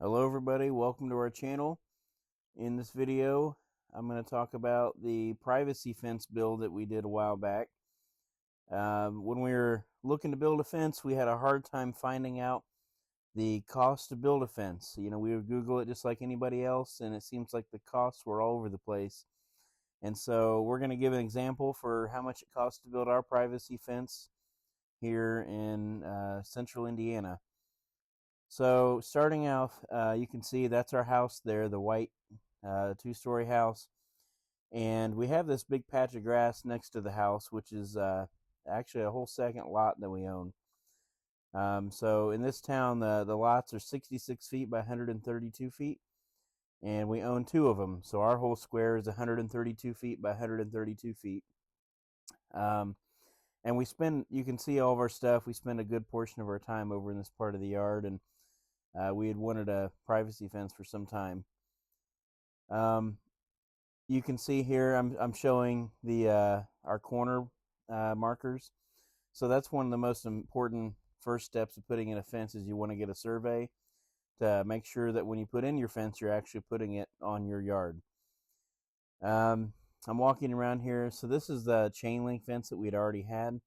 Hello everybody, welcome to our channel. In this video, I'm going to talk about the privacy fence build that we did a while back. When we were looking to build a fence, we had a hard time finding out the cost to build a fence. You know, we would Google it just like anybody else, and it seems like the costs were all over the place. And so we're going to give an example for how much it costs to build our privacy fence here in central Indiana. So starting off, you can see that's our house there, the white two-story house. And we have this big patch of grass next to the house, which is actually a whole second lot that we own. So in this town, the lots are 66 feet by 132 feet, and we own two of them. So our whole square is 132 feet by 132 feet. And you can see all of our stuff. We spend a good portion of our time over in this part of the yard, and we had wanted a privacy fence for some time. You can see here I'm showing the our corner markers. So that's one of the most important first steps of putting in a fence is you want to get a survey to make sure that when you put in your fence, you're actually putting it on your yard. I'm walking around here. So this is the chain link fence that we'd already had.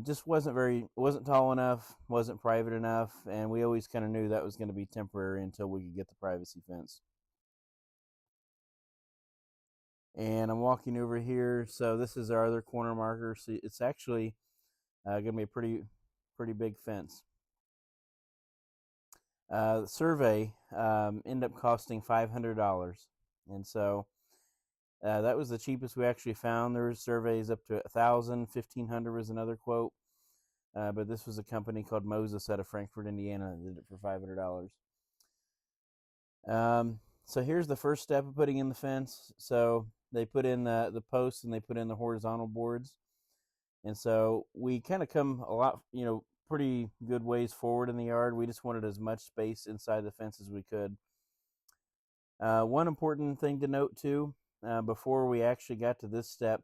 Just wasn't tall enough, wasn't private enough, and we always kind of knew that was going to be temporary until we could get the privacy fence. And I'm walking over here, so this is our other corner marker. So it's actually going to be a pretty big fence. The survey ended up costing $500, and so that was the cheapest we actually found. There were surveys up to $1,000, $1,500 was another quote, but this was a company called Moses out of Frankfort, Indiana, that did it for $500. So here's the first step of putting in the fence. So they put in the posts and they put in the horizontal boards, and so we kind of come a lot, pretty good ways forward in the yard. We just wanted as much space inside the fence as we could. One important thing to note too, before we actually got to this step,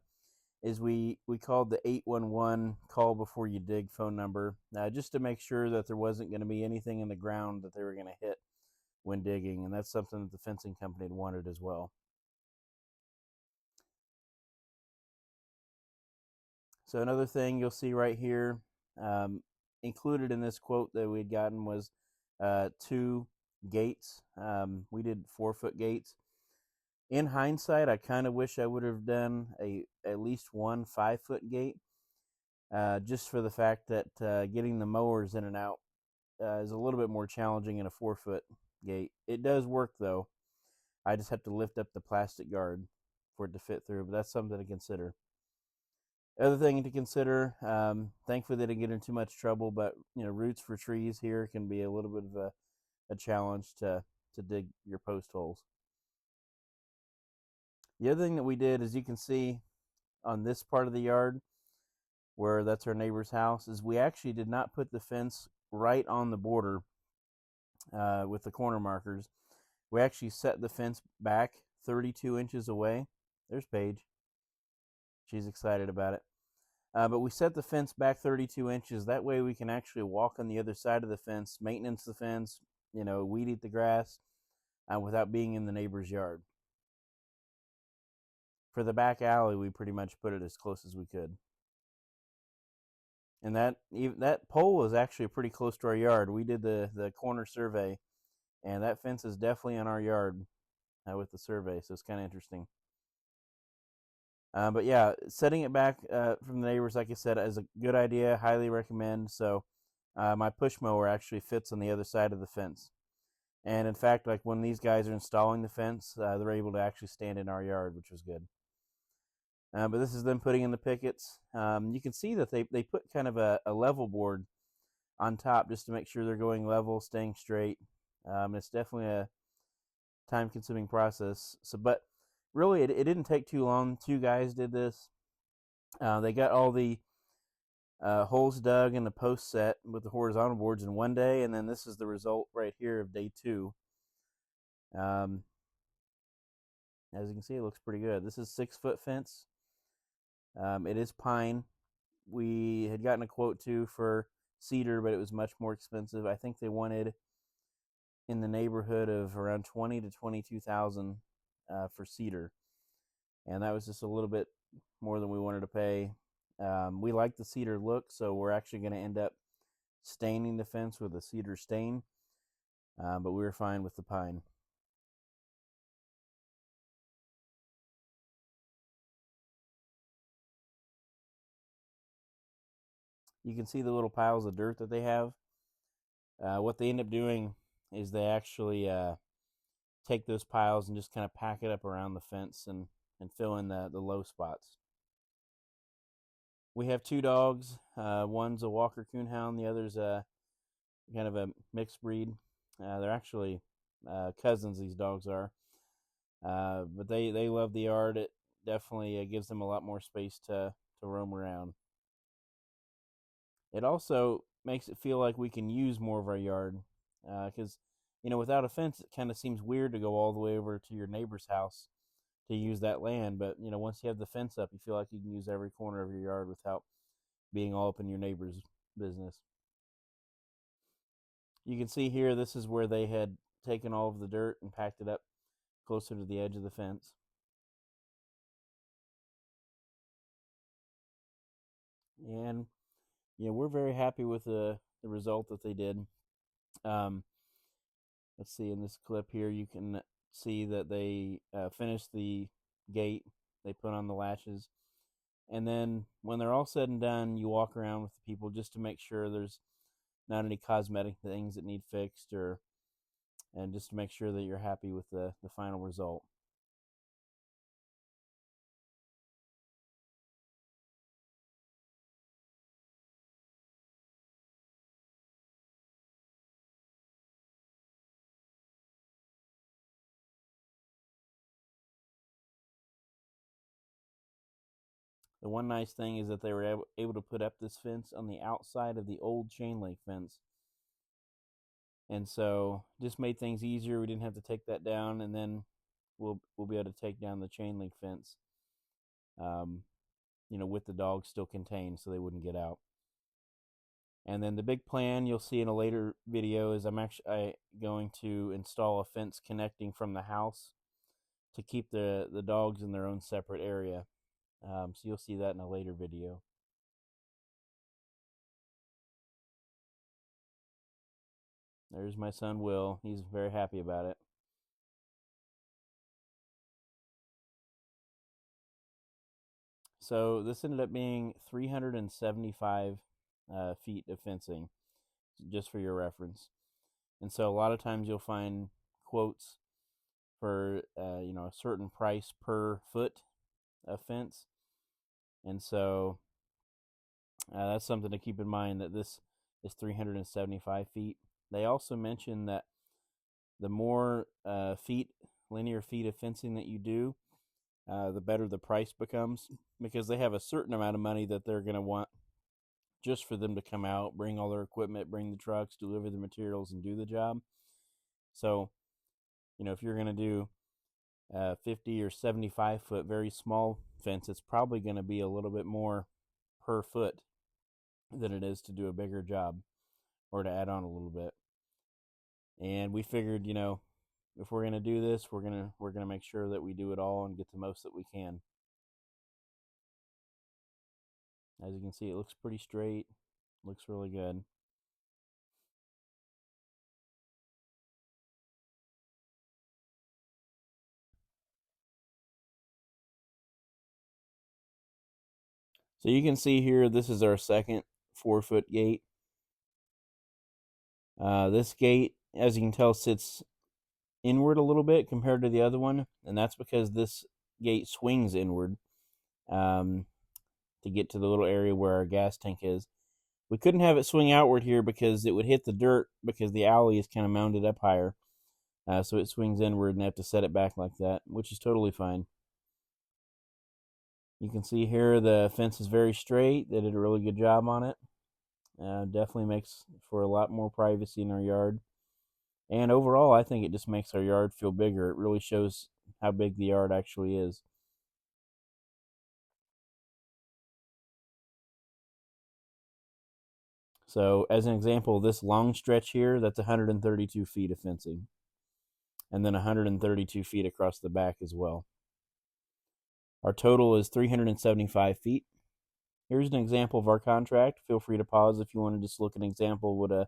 is we called the 811 call before you dig phone number, just to make sure that there wasn't going to be anything in the ground that they were going to hit when digging, and that's something that the fencing company had wanted as well. So another thing you'll see right here, included in this quote that we'd gotten was 2 gates. We did 4-foot gates. In hindsight, I kind of wish I would have done at least one 5-foot gate, just for the fact that getting the mowers in and out is a little bit more challenging in a 4-foot gate. It does work though. I just have to lift up the plastic guard for it to fit through, but that's something to consider. Other thing to consider, thankfully they didn't get in too much trouble, but roots for trees here can be a little bit of a challenge to dig your post holes. The other thing that we did, as you can see on this part of the yard, where that's our neighbor's house, is we actually did not put the fence right on the border with the corner markers. We actually set the fence back 32 inches away. There's Paige. She's excited about it. But we set the fence back 32 inches. That way we can actually walk on the other side of the fence, maintenance the fence, weed eat the grass without being in the neighbor's yard. For the back alley, we pretty much put it as close as we could. And that pole is actually pretty close to our yard. We did the corner survey, and that fence is definitely in our yard with the survey, so it's kind of interesting. But yeah, setting it back from the neighbors, like I said, is a good idea. Highly recommend. So my push mower actually fits on the other side of the fence. And in fact, like when these guys are installing the fence, they're able to actually stand in our yard, which was good. But this is them putting in the pickets. You can see that they put kind of a level board on top just to make sure they're going level, staying straight. It's definitely a time-consuming process. But really, it didn't take too long. 2 guys did this. They got all the holes dug and the posts set with the horizontal boards in one day, and then this is the result right here of day 2. As you can see, it looks pretty good. This is 6-foot fence. It is pine. We had gotten a quote too for cedar, but it was much more expensive. I think they wanted in the neighborhood of around 20 to 22,000 for cedar, and that was just a little bit more than we wanted to pay. We like the cedar look, so we're actually going to end up staining the fence with a cedar stain, but we were fine with the pine. You can see the little piles of dirt that they have. What they end up doing is they actually take those piles and just kind of pack it up around the fence and fill in the low spots. We have two dogs. One's a Walker Coonhound. The other's kind of a mixed breed. They're actually cousins, these dogs are. But they love the yard. It definitely gives them a lot more space to roam around. It also makes it feel like we can use more of our yard, because without a fence, it kind of seems weird to go all the way over to your neighbor's house to use that land. But once you have the fence up, you feel like you can use every corner of your yard without being all up in your neighbor's business. You can see here, this is where they had taken all of the dirt and packed it up closer to the edge of the fence. And we're very happy with the result that they did. Let's see, in this clip here, you can see that they finished the gate. They put on the latches. And then when they're all said and done, you walk around with the people just to make sure there's not any cosmetic things that need fixed, and just to make sure that you're happy with the final result. The one nice thing is that they were able to put up this fence on the outside of the old chain link fence. And so just made things easier. We didn't have to take that down, and then we'll be able to take down the chain link fence, with the dogs still contained so they wouldn't get out. And then the big plan you'll see in a later video is I'm actually going to install a fence connecting from the house to keep the dogs in their own separate area. So you'll see that in a later video. There's my son Will. He's very happy about it. So this ended up being 375 feet of fencing, just for your reference. And so a lot of times you'll find quotes for a certain price per foot of fence. And so that's something to keep in mind, that this is 375 feet. They also mentioned that the more linear feet of fencing that you do, the better the price becomes, because they have a certain amount of money that they're going to want just for them to come out, bring all their equipment, bring the trucks, deliver the materials, and do the job. So, if you're going to do 50 or 75 foot, very small fence, it's probably going to be a little bit more per foot than it is to do a bigger job or to add on a little bit. And we figured, if we're going to do this, we're going to make sure that we do it all and get the most that we can. As you can see, it looks pretty straight. Looks really good. So you can see here, this is our second 4-foot gate. This gate, as you can tell, sits inward a little bit compared to the other one, and that's because this gate swings inward to get to the little area where our gas tank is. We couldn't have it swing outward here because it would hit the dirt, because the alley is kind of mounted up higher. So it swings inward, and I have to set it back like that, which is totally fine. You can see here the fence is very straight. They did a really good job on it. Definitely makes for a lot more privacy in our yard. And overall, I think it just makes our yard feel bigger. It really shows how big the yard actually is. So as an example, this long stretch here, that's 132 feet of fencing. And then 132 feet across the back as well. Our total is 375 feet. Here's an example of our contract. Feel free to pause if you want to just look at an example of what a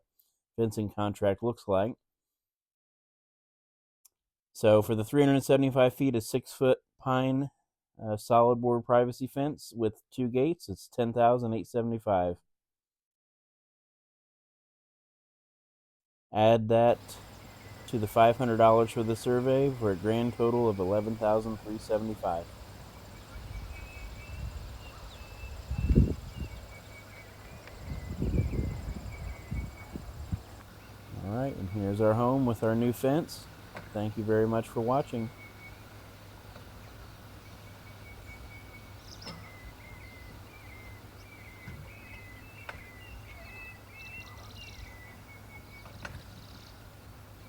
fencing contract looks like. So for the 375 feet, a 6-foot pine solid board privacy fence with 2 gates, it's $10,875. Add that to the $500 for the survey for a grand total of $11,375. All right, and here's our home with our new fence. Thank you very much for watching.